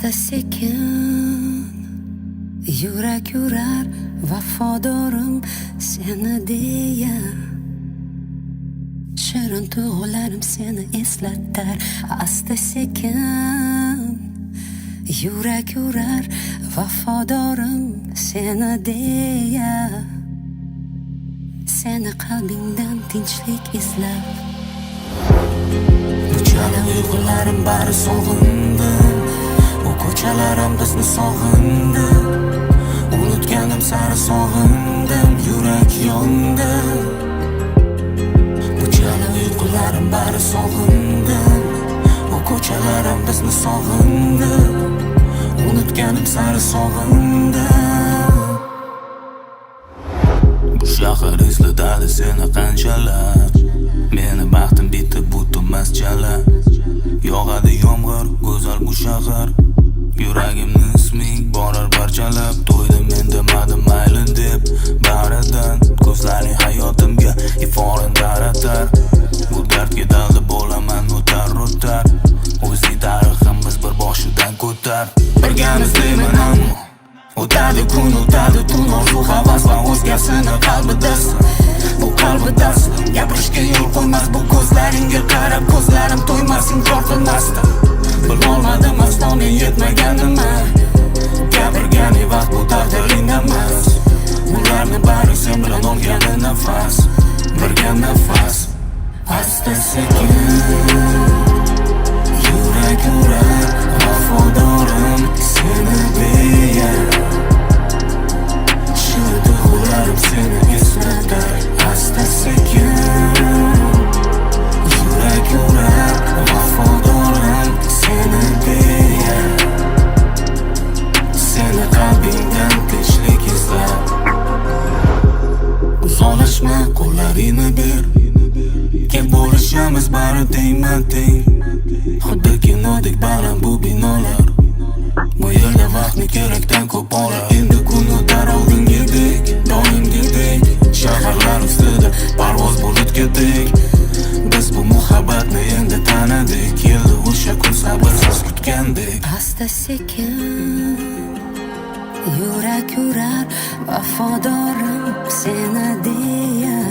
Asta sekin yurak yurar vafodorim seni deya. Shirin tuyg'ularim seni eslatar. Asta sekin yurak yurar vafodorim seni deya. Seni qalbingdan tinchlik izlab. Bu chala uyg'unlarim bari sog'indim. Bu ko'chalarim bizni sog'indi. Unutganim sari sog'indim, yurak yondi. Bu chala uyg'unlarim bari sog'indim. Bu ko'chalarim bizni sog'indi. Unutganim sari sog'indim. Bu shahar eslatadi seni qanchalar. Meni baxtim bitta butmas chala. Yog'adi yomg'ir, go'zal bu shahar. Yuragimni isming borar parchalab. To'ydim men demadim mayli deb baridan. Ko'zlaring hayotimga iforin taratar. Bu dardga dalda bo'laman o'tar. O'zing tariximiz bir boshidan ko'tar. Birgamiz deyman ammo o'tadi kun, o'tadi tun. Orzu havas va o'zgasini qalbidasan. Bu qalbidasan. Gapirishga yo'l qo'ymas bu ko'zlaringga qarab. Ko'zlarim to'ymas, inkor qilmasdi. Bilolmadim aslo men yetmaganimman. Gapirgani vaqt bu taqdiring emas. Ularni bari sen bilan olgani nafas. Birga nafas. Asta sekin yurak yurar vafodorim seni deya. Shirin tuyg'ularim seni eslatar. Asta sekin yurak yurar vafodorim seni deya. Seni qalbingdan tinchlik izlab. Uzoqlashma, qo'llaringni ber. Kim bo'lishimiz bari tengma-teng. Xuddi kinodek baland bu binolar. Bu yerda vaqtni kerakdan ko'p olar. Endi kun o'tar oldingidek, doimgidek. Shaharlar ustida parvoz bulutgidek. Biz bu muhabbatni endi tanadik. Keldi o'sha kun sabrsiz kutgandek. Asta sekin yurak yurar vafodorim seni deya.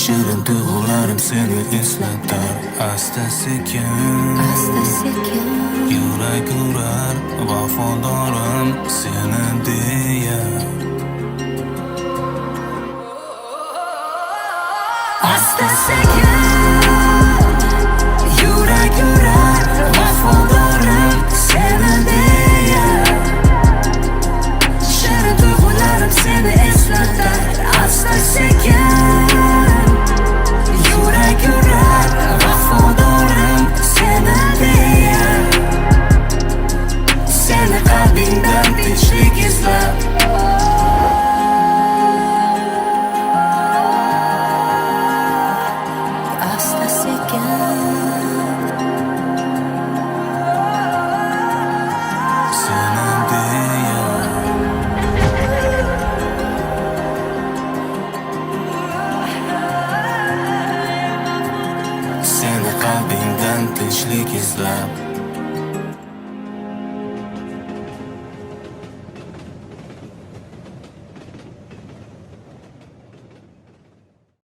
Shirin tuyg'ularim seni eslatar. Asta sekin yurak yurar vafodorim seni deya. Asta sekin